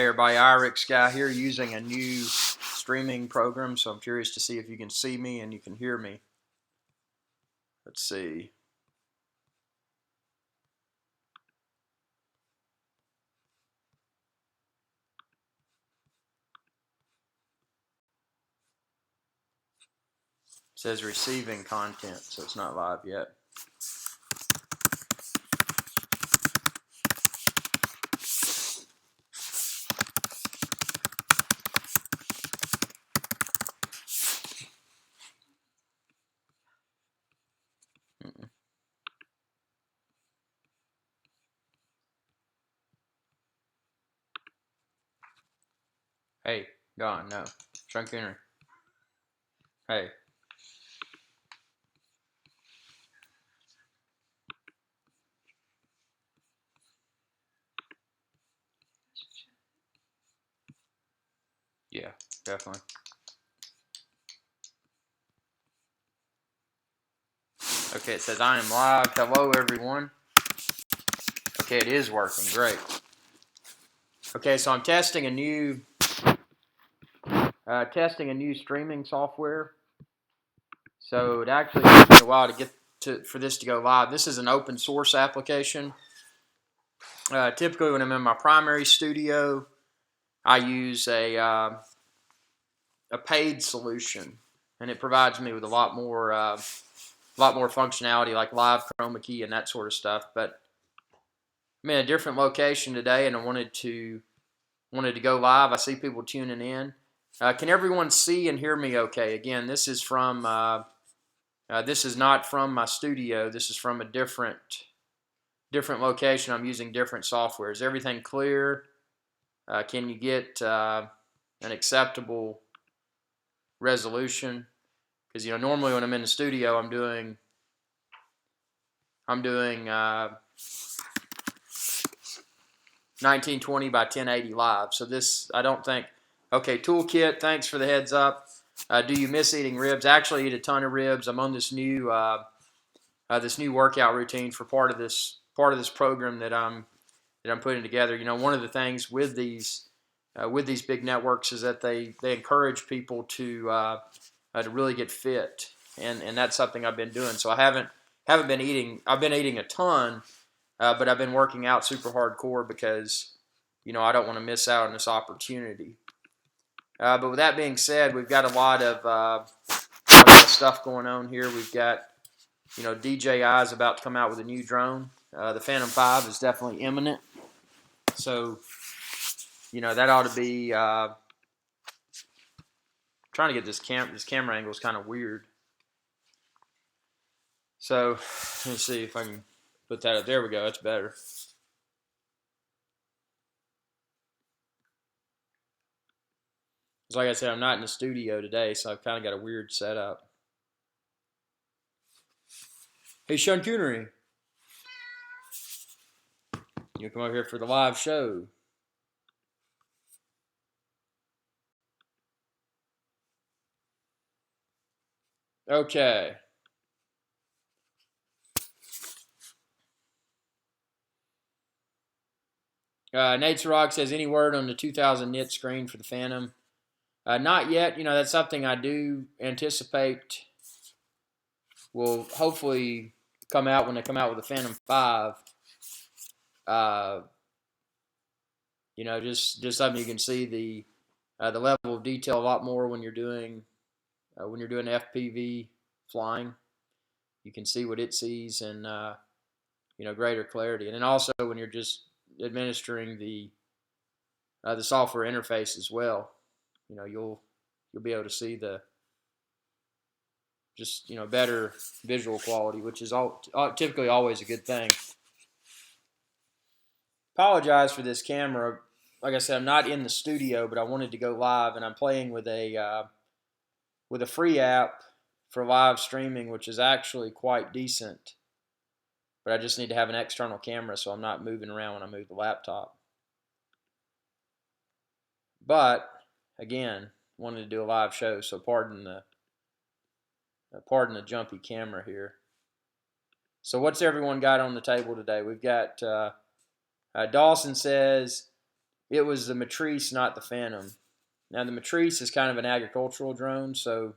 Hey everybody, IrixGuy here using a new streaming program, so I'm curious to see if you can see me and you can hear me. Let's see. It says receiving content, so it's not live yet. Hey, gone, no. Shrunk inner. Hey. Yeah, definitely. Okay, it says I am live. Hello everyone. Okay, it is working, great. Okay, so I'm testing a new streaming software. So it actually took me a while to get for this to go live. This is an open source application. Typically, when I'm in my primary studio, I use a paid solution, and it provides me with a lot more functionality like live chroma key and that sort of stuff. But I'm in a different location today, and I wanted to go live. I see people tuning in. Can everyone see and hear me okay? Again, this is from this is not from my studio. This is from a different location. I'm using different software. Is everything clear? Can you get an acceptable resolution? Because normally when I'm in the studio, I'm doing 1920 by 1080 live. So this, I don't think. Okay, Toolkit, thanks for the heads up. Do you miss eating ribs? Actually, I eat a ton of ribs. I'm on this new workout routine for part of this program that I'm putting together. One of the things with these big networks is that they encourage people to really get fit, and that's something I've been doing. So I haven't been eating. I've been eating a ton, but I've been working out super hardcore because I don't want to miss out on this opportunity. But with that being said, we've got a lot of stuff going on here. We've got DJI is about to come out with a new drone. The Phantom 5 is definitely imminent. So that ought to be. Trying to get this camera angle is kind of weird. So let's see if I can put that up. There we go. That's better. Like I said, I'm not in the studio today, so I've kind of got a weird setup. Hey, Sean Coonery. You come over here for the live show. Okay. Nate's Rock says, any word on the 2000 nit screen for the Phantom? Not yet. That's something I do anticipate will hopefully come out when they come out with the Phantom 5. Just something you can see the level of detail a lot more when you're doing FPV flying. You can see what it sees and greater clarity. And then also when you're just administering the software interface as well, you'll be able to see the better visual quality, which is typically always a good thing. Apologize for this camera. Like I said, I'm not in the studio, but I wanted to go live, and I'm playing with a free app for live streaming, which is actually quite decent. But I just need to have an external camera, so I'm not moving around when I move the laptop. But again, wanted to do a live show, so pardon the jumpy camera here. So what's everyone got on the table today? We've got Dawson says, It was the Matrice, not the Phantom. Now the Matrice is kind of an agricultural drone, so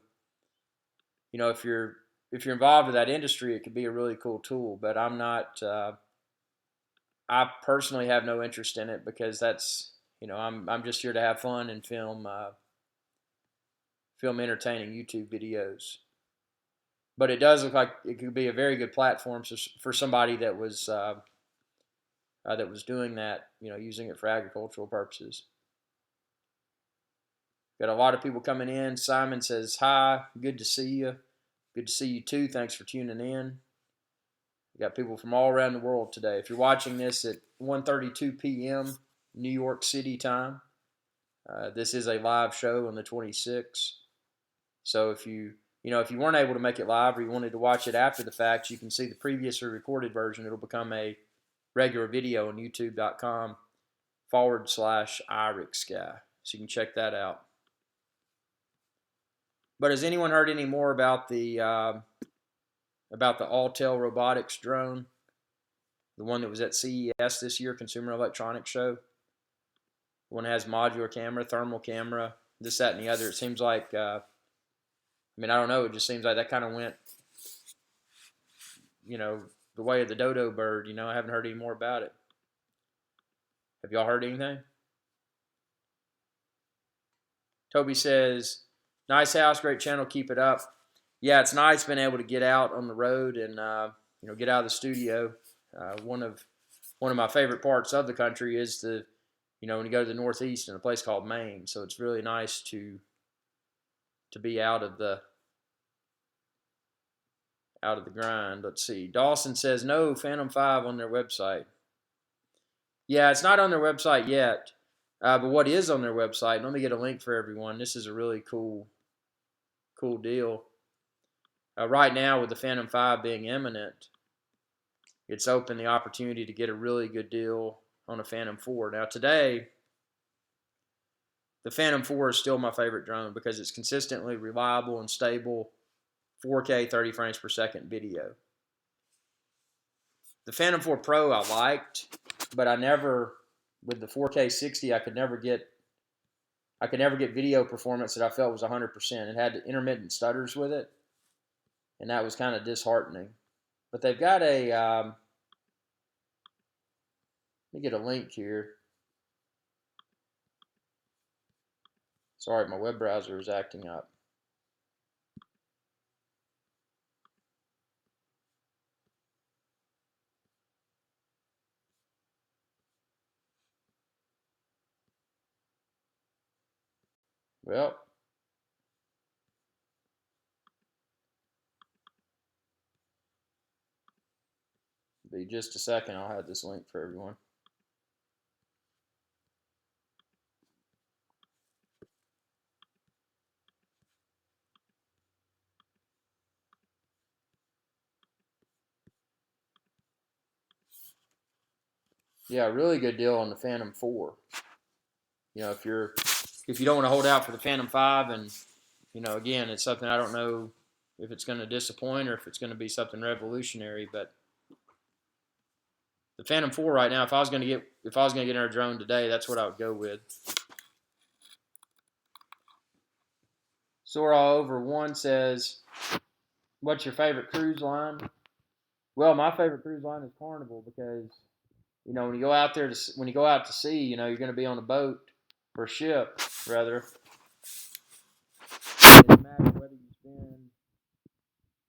if you're involved with that industry, it could be a really cool tool. But I'm not. I personally have no interest in it because that's I'm just here to have fun and film entertaining YouTube videos. But it does look like it could be a very good platform for somebody that was doing that, using it for agricultural purposes. Got a lot of people coming in. Simon says, hi, good to see you. Good to see you too. Thanks for tuning in. We got people from all around the world today. If you're watching this at 1:32 p.m. New York City time, this is a live show on the 26th. So if you weren't able to make it live or you wanted to watch it after the fact, you can see the previously recorded version. It'll become a regular video on youtube.com/IrixGuy. So you can check that out. But has anyone heard any more about the Autel Robotics drone? The one that was at CES this year, Consumer Electronics Show. The one that has modular camera, thermal camera, this, that, and the other. It seems like, I don't know. It just seems like that kind of went, the way of the dodo bird. I haven't heard any more about it. Have y'all heard anything? Toby says, nice house, great channel, keep it up. Yeah, it's nice being able to get out on the road and get out of the studio. One of my favorite parts of the country is when you go to the Northeast in a place called Maine. So it's really nice to be out of the grind. Let's see. Dawson says no Phantom 5 on their website. Yeah, it's not on their website yet. But what is on their website? Let me get a link for everyone. This is a really cool deal. Right now, with the Phantom 5 being imminent, it's open the opportunity to get a really good deal on a Phantom 4. Now today, the Phantom 4 is still my favorite drone because it's consistently reliable and stable 4K 30 frames per second video. The Phantom 4 Pro I liked, but with the 4K 60, I could never get video performance that I felt was 100%. It had intermittent stutters with it, and that was kind of disheartening. But they've got a, let me get a link here. Sorry, my web browser is acting up. Well, be just a second. I'll have this link for everyone. Yeah, really good deal on the Phantom 4. If you don't want to hold out for the Phantom 5, and again, it's something I don't know if it's going to disappoint or if it's going to be something revolutionary, but the Phantom 4 right now, if I was going to get in a drone today, that's what I would go with. Sora over 1 says, what's your favorite cruise line? Well, my favorite cruise line is Carnival because when you go out to sea, you're going to be on a boat or a ship rather. It doesn't matter whether you spend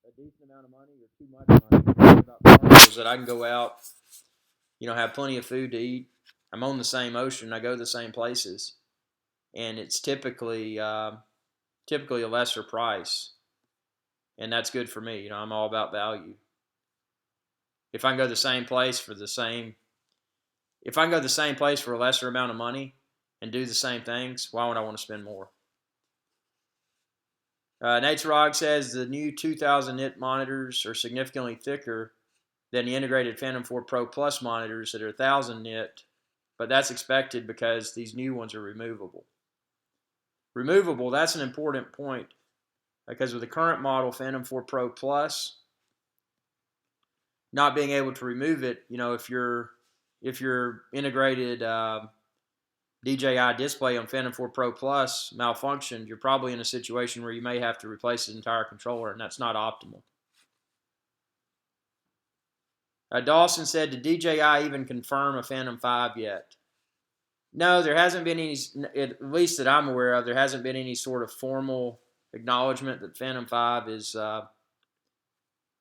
a decent amount of money or too much money. The thing about Carnival is that I can go out, have plenty of food to eat. I'm on the same ocean. I go to the same places, and it's typically a lesser price, and that's good for me. I'm all about value. If I can go to the same place for a lesser amount of money and do the same things, why would I want to spend more? Naterog says the new 2000 nit monitors are significantly thicker than the integrated Phantom 4 Pro Plus monitors that are 1000 nit, but that's expected because these new ones are removable. That's an important point because with the current model Phantom 4 Pro Plus, not being able to remove it, if your integrated DJI display on Phantom 4 Pro Plus malfunctioned, you're probably in a situation where you may have to replace the entire controller, and that's not optimal. Dawson said, did DJI even confirm a Phantom 5 yet? No, there hasn't been any, at least that I'm aware of, there hasn't been any sort of formal acknowledgement that Phantom 5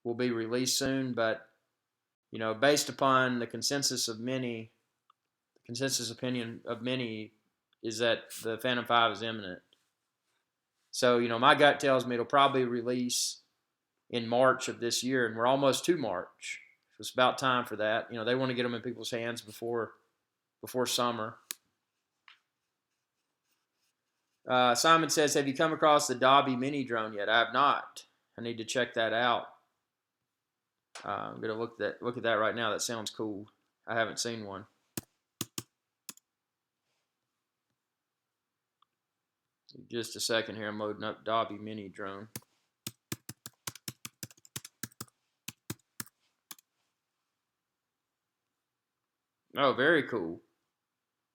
will be released soon, but based upon the consensus opinion of many is that the Phantom 5 is imminent. So, my gut tells me it'll probably release in March of this year, and we're almost to March. So it's about time for that. They want to get them in people's hands before summer. Simon says, have you come across the Dobby mini drone yet? I have not. I need to check that out. I'm going to look at that right now. That sounds cool. I haven't seen one. Just a second here. I'm loading up Dobby mini drone. Oh, very cool.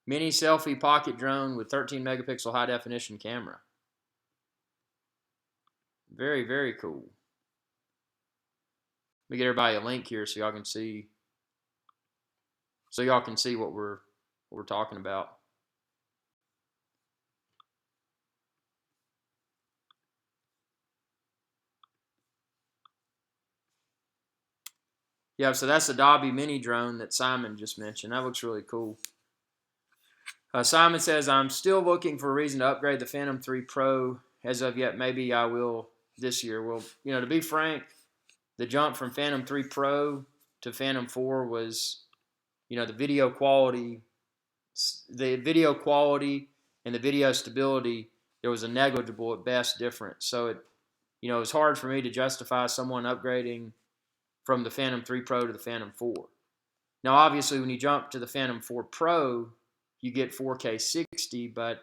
Mini selfie pocket drone with 13 megapixel high definition camera. Very, very cool. Let me get everybody a link here so y'all can see. What we're talking about. Yeah, so that's the Dobby mini drone that Simon just mentioned. That looks really cool. Simon says, I'm still looking for a reason to upgrade the Phantom 3 Pro as of yet. Maybe I will this year. Well, to be frank, the jump from Phantom 3 Pro to Phantom 4 was, the video quality and the video stability, there was a negligible at best difference. So it was hard for me to justify someone upgrading from the Phantom 3 Pro to the Phantom 4. Now, obviously, when you jump to the Phantom 4 Pro, you get 4K 60, but,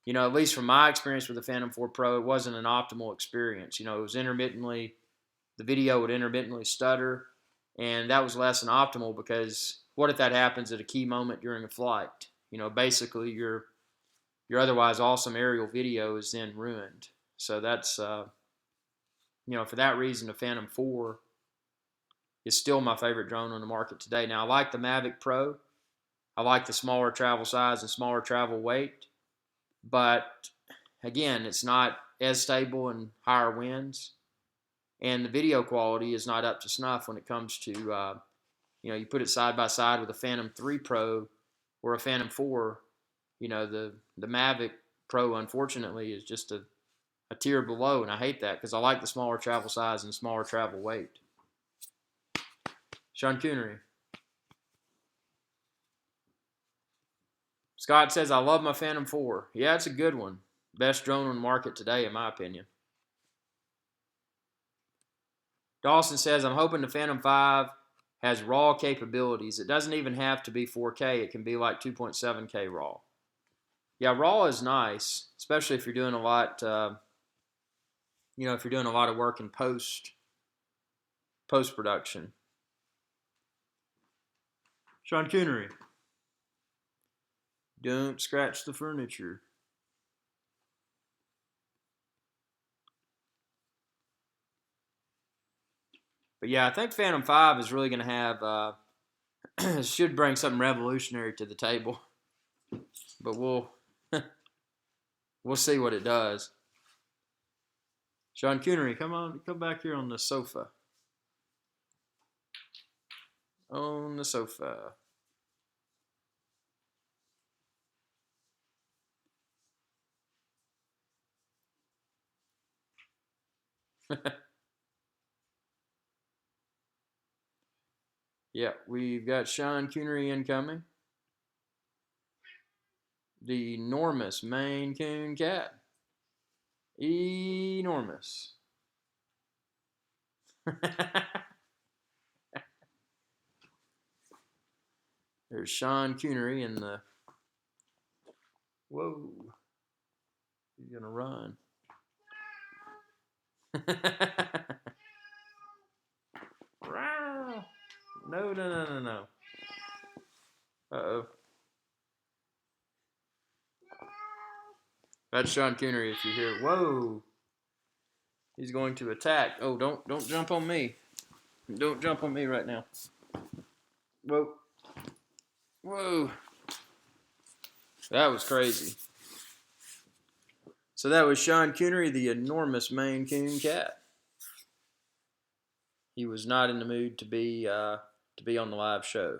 at least from my experience with the Phantom 4 Pro, it wasn't an optimal experience. It was the video would intermittently stutter, and that was less than optimal because what if that happens at a key moment during a flight? Basically your otherwise awesome aerial video is then ruined. So that's, for that reason, the Phantom 4 is still my favorite drone on the market today. Now, I like the Mavic Pro. I like the smaller travel size and smaller travel weight. But, again, it's not as stable in higher winds. And the video quality is not up to snuff when it comes to, you put it side by side with a Phantom 3 Pro or a Phantom 4. The Mavic Pro, unfortunately, is just a tier below, and I hate that because I like the smaller travel size and smaller travel weight. Sean Coonery. Scott says, I love my Phantom 4. Yeah, it's a good one. Best drone on the market today, in my opinion. Dawson says, I'm hoping the Phantom 5 has RAW capabilities. It doesn't even have to be 4K. It can be like 2.7K RAW. Yeah, RAW is nice, especially if you're doing a lot, if you're doing a lot of work in post-production. Sean Coonery. Don't scratch the furniture. But yeah, I think Phantom 5 is really going to have, should bring something revolutionary to the table. But we'll see what it does. Sean Coonery, come back here on the sofa. On the sofa. Yeah, we've got Sean Coonery incoming. The enormous Maine Coon cat. Enormous. There's Sean Coonery in the... Whoa. He's going to run. No. Uh-oh. That's Sean Connery if you hear. Whoa. He's going to attack. Oh, don't jump on me. Don't jump on me right now. Whoa. Whoa. That was crazy. So that was Sean Connery, the enormous Maine Coon cat. He was not in the mood to be on the live show.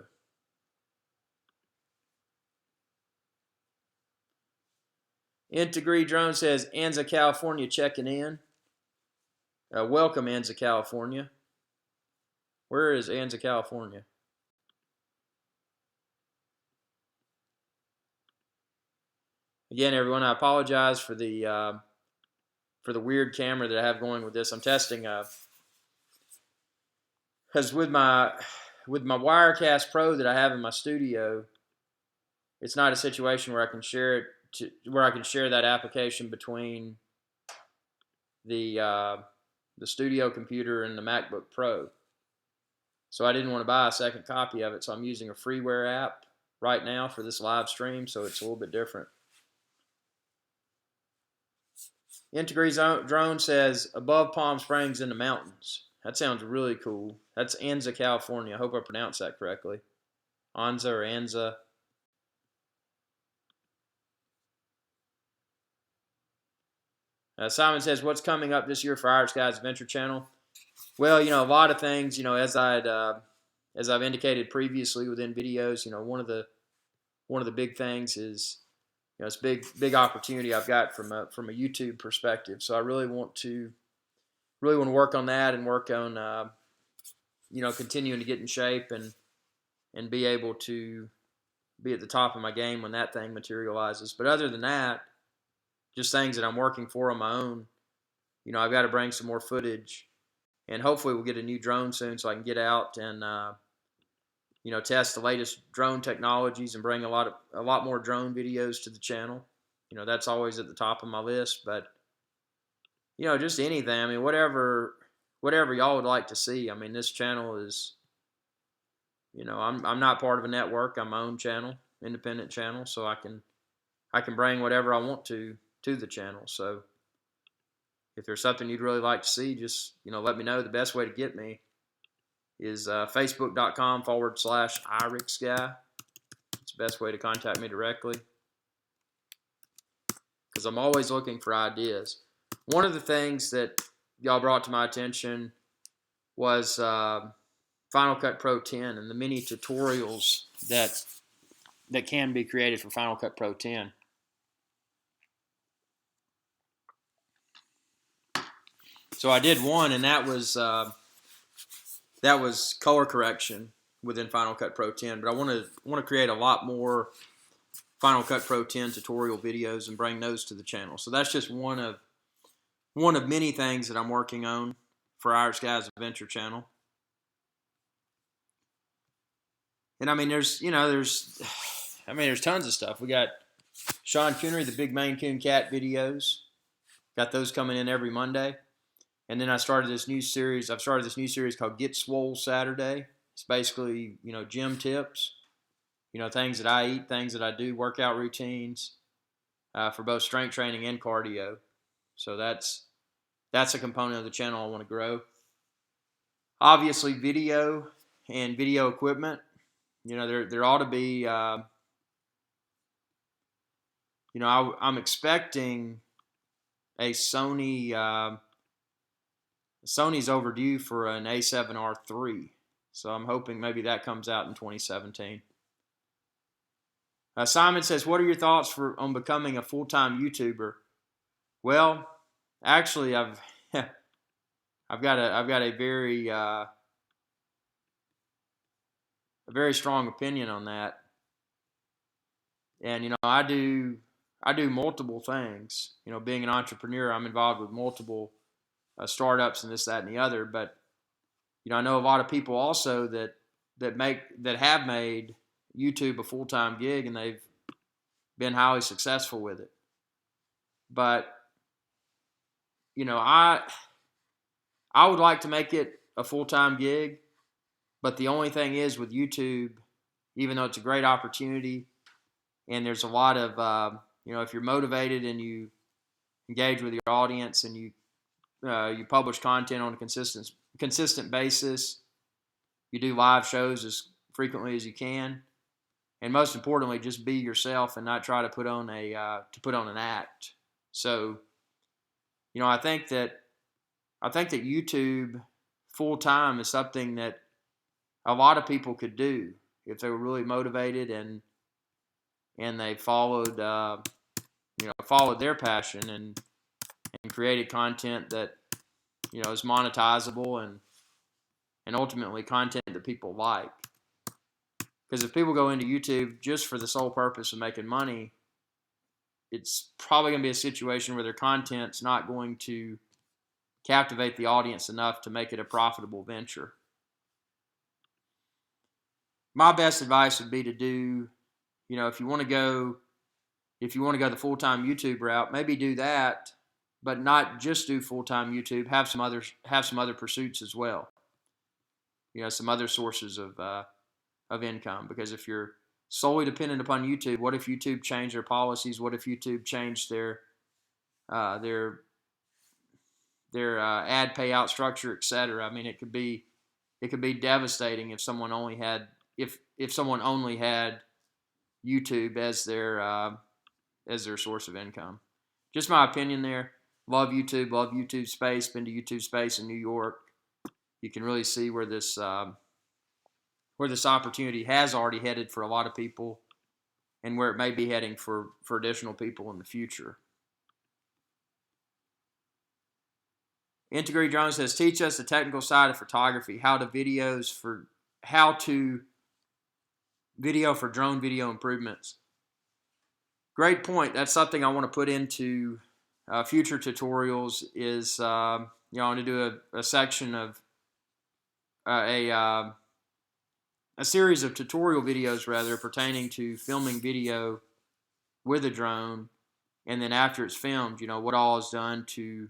Integrity Drone says, Anza, California checking in. Welcome, Anza, California. Where is Anza, California? Again, everyone, I apologize for the weird camera that I have going with this. I'm testing because with my Wirecast Pro that I have in my studio, it's not a situation where I can share that application between the studio computer and the MacBook Pro. So I didn't want to buy a second copy of it, so I'm using a freeware app right now for this live stream, so it's a little bit different. Integrity Drone says, above Palm Springs in the mountains. That sounds really cool. That's Anza, California. I hope I pronounced that correctly. Anza or Anza. Simon says, what's coming up this year for IrixGuy's Adventure Channel? Well, a lot of things, as I've indicated previously within videos, one of the big things is, it's big opportunity I've got from a YouTube perspective. So I really want to work on that and work on, continuing to get in shape and be able to be at the top of my game when that thing materializes. But other than that, just things that I'm working for on my own. I've got to bring some more footage, and hopefully we'll get a new drone soon so I can get out and test the latest drone technologies and bring a lot more drone videos to the channel. That's always at the top of my list. But just anything. I mean, whatever y'all would like to see. I mean, this channel is, I'm not part of a network. I'm my own channel, independent channel, so I can bring whatever I want to the channel. So if there's something you'd really like to see, just let me know. The best way to get me is facebook.com/IrixGuy. It's the best way to contact me directly, because I'm always looking for ideas. One of the things that y'all brought to my attention was Final Cut Pro 10 and the mini tutorials that can be created for Final Cut Pro 10. So I did one, and that was color correction within Final Cut Pro 10. But I want to create a lot more Final Cut Pro 10 tutorial videos and bring those to the channel. So that's just one of many things that I'm working on for IrixGuy's Adventure Channel. And I mean, there's tons of stuff. We got Sean Connery, the Big Maine Coon Cat videos. Got those coming in every Monday. And then I've started this new series called Get Swole Saturday. It's basically, gym tips, things that I eat, things that I do, workout routines for both strength training and cardio. So that's a component of the channel I want to grow. Obviously, video and video equipment. There ought to be, I'm expecting a Sony's overdue for an A7R3, so I'm hoping maybe that comes out in 2017. Simon says, what are your thoughts on becoming a full-time YouTuber? Well, actually, I've got a very strong opinion on that. And I do multiple things. Being an entrepreneur, I'm involved with multiple startups and this, that, and the other. But I know a lot of people also that have made YouTube a full-time gig, and they've been highly successful with it. But I would like to make it a full-time gig. But the only thing is with YouTube, even though it's a great opportunity, and there's a lot of if you're motivated and you engage with your audience, and you publish content on a consistent basis. You do live shows as frequently as you can, and most importantly, just be yourself and not try to put on an act. So, I think that YouTube full time is something that a lot of people could do if they were really motivated and they followed their passion and created content that is monetizable and ultimately content that people like. Because if people go into YouTube just for the sole purpose of making money, it's probably going to be a situation where their content's not going to captivate the audience enough to make it a profitable venture. My best advice would be to do, if you want to go the full-time YouTube route, maybe do that, but not just do full-time YouTube. Have some other pursuits as well. Some other sources of income. Because if you're solely dependent upon YouTube, what if YouTube changed their policies? What if YouTube changed their ad payout structure, etc.? I mean, it could be devastating if someone only had YouTube as their source of income. Just my opinion there. Love YouTube space. Been to YouTube space in New York. You can really see where this opportunity has already headed for a lot of people, and where it may be heading for additional people in the future. Integrity Drone says, teach us the technical side of photography. How to video for drone video improvements. Great point. That's something I want to put into future tutorials. Is I want to do a section of a series of tutorial videos rather pertaining to filming video with a drone, and then after it's filmed, what all is done to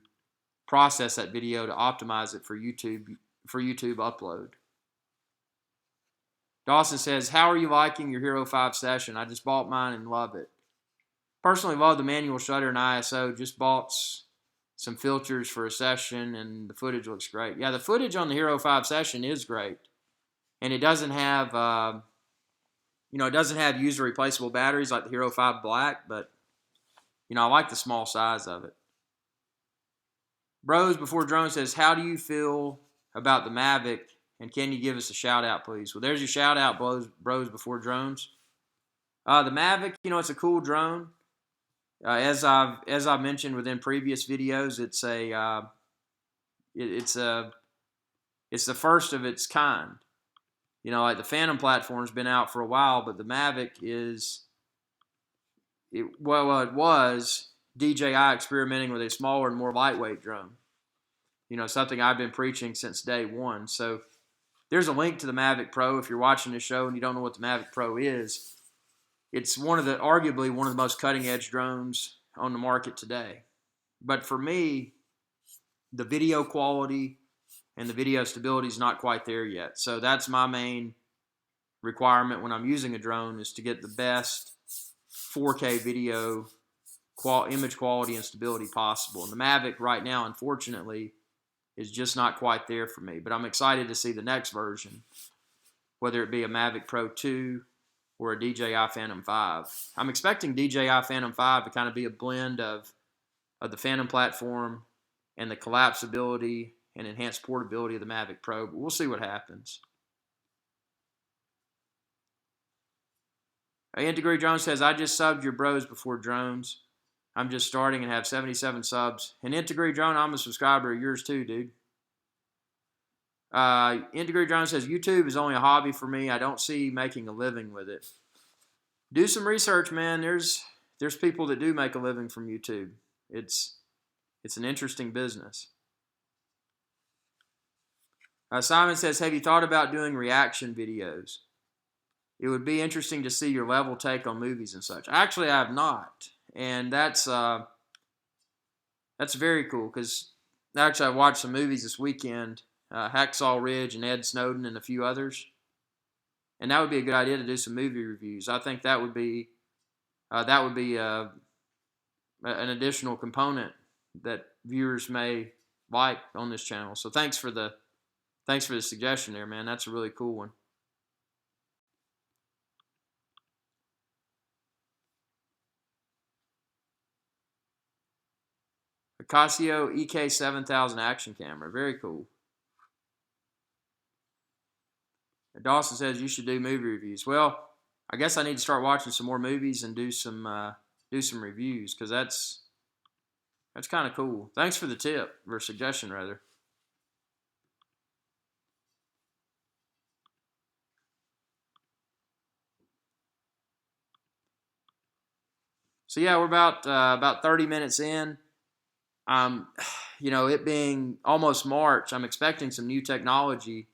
process that video to optimize it for YouTube upload. Dawson says, how are you liking your Hero 5 session? I just bought mine and love it. Personally love the manual shutter and ISO. Just bought some filters for a session, and the footage looks great. Yeah, the footage on the Hero 5 session is great. And it doesn't have, user replaceable batteries like the Hero 5 Black, but, I like the small size of it. Bros Before Drone says, how do you feel about the Mavic, and can you give us a shout out, please? Well, there's your shout out, Bros Before Drones. The Mavic, it's a cool drone. As I've mentioned within previous videos, it's the first of its kind. Like the Phantom platform's been out for a while, but the Mavic it was DJI experimenting with a smaller and more lightweight drone. Something I've been preaching since day one. So there's a link to the Mavic Pro if you're watching this show and you don't know what the Mavic Pro is. It's arguably one of the most cutting-edge drones on the market today. But for me, the video quality and the video stability is not quite there yet. So that's my main requirement when I'm using a drone, is to get the best 4K video image quality and stability possible. And the Mavic right now, unfortunately, is just not quite there for me. But I'm excited to see the next version, whether it be a Mavic Pro 2 or a DJI Phantom 5. I'm expecting DJI Phantom 5 to kind of be a blend of the Phantom platform and the collapsibility and enhanced portability of the Mavic Pro, but we'll see what happens. Integrity Drone says, I just subbed your Bros Before Drones. I'm just starting and have 77 subs. And Integrity Drone, I'm a subscriber of yours too, dude. Integrity Drone says, YouTube is only a hobby for me. I don't see making a living with it. Do some research, man. There's people that do make a living from YouTube. It's an interesting business. Simon says, have you thought about doing reaction videos? It would be interesting to see your level take on movies and such. Actually, I have not. And that's very cool, because actually I watched some movies this weekend, Hacksaw Ridge and Ed Snowden and a few others. And that would be a good idea to do some movie reviews. I think that would be an additional component that viewers may like on this channel. So thanks for the suggestion there, man. That's a really cool one. A Casio EK7000 action camera. Very cool. Dawson says you should do movie reviews. Well, I guess I need to start watching some more movies and do some reviews, because that's kind of cool. Thanks for the tip, or suggestion rather. So yeah, we're about 30 minutes in. You know, it being almost March, I'm expecting some new technology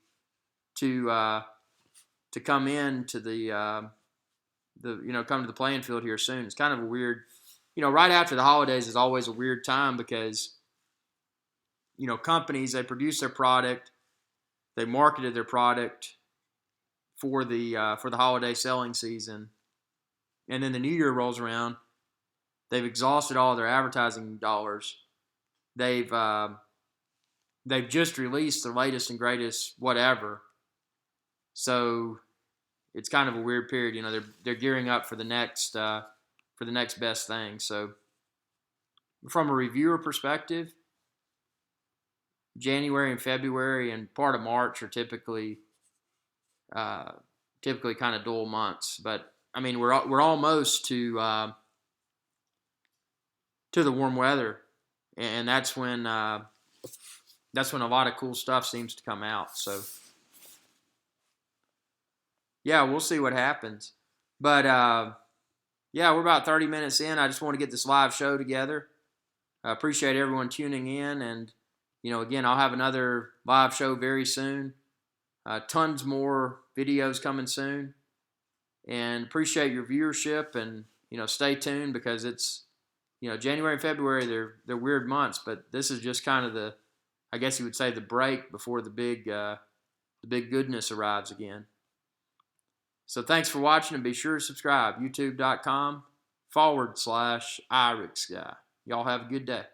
to come in to the come to the playing field here soon. It's kind of a weird, right after the holidays is always a weird time, because companies, they produce their product, they marketed their product for the holiday selling season, and then the new year rolls around. They've exhausted all their advertising dollars. They've just released the latest and greatest whatever. So it's kind of a weird period. They're gearing up for the next best thing. So from a reviewer perspective, January and February and part of March are typically kind of dull months. But I mean, we're almost to the warm weather, and that's when a lot of cool stuff seems to come out. So yeah, we'll see what happens. But yeah, we're about 30 minutes in. I just want to get this live show together. I appreciate everyone tuning in, and again, I'll have another live show very soon. Tons more videos coming soon, and appreciate your viewership, and stay tuned, because it's January and February, they're weird months, but this is just kind of I guess you would say, the break before the big goodness arrives again. So thanks for watching, and be sure to subscribe, youtube.com/IrixGuy. Y'all have a good day.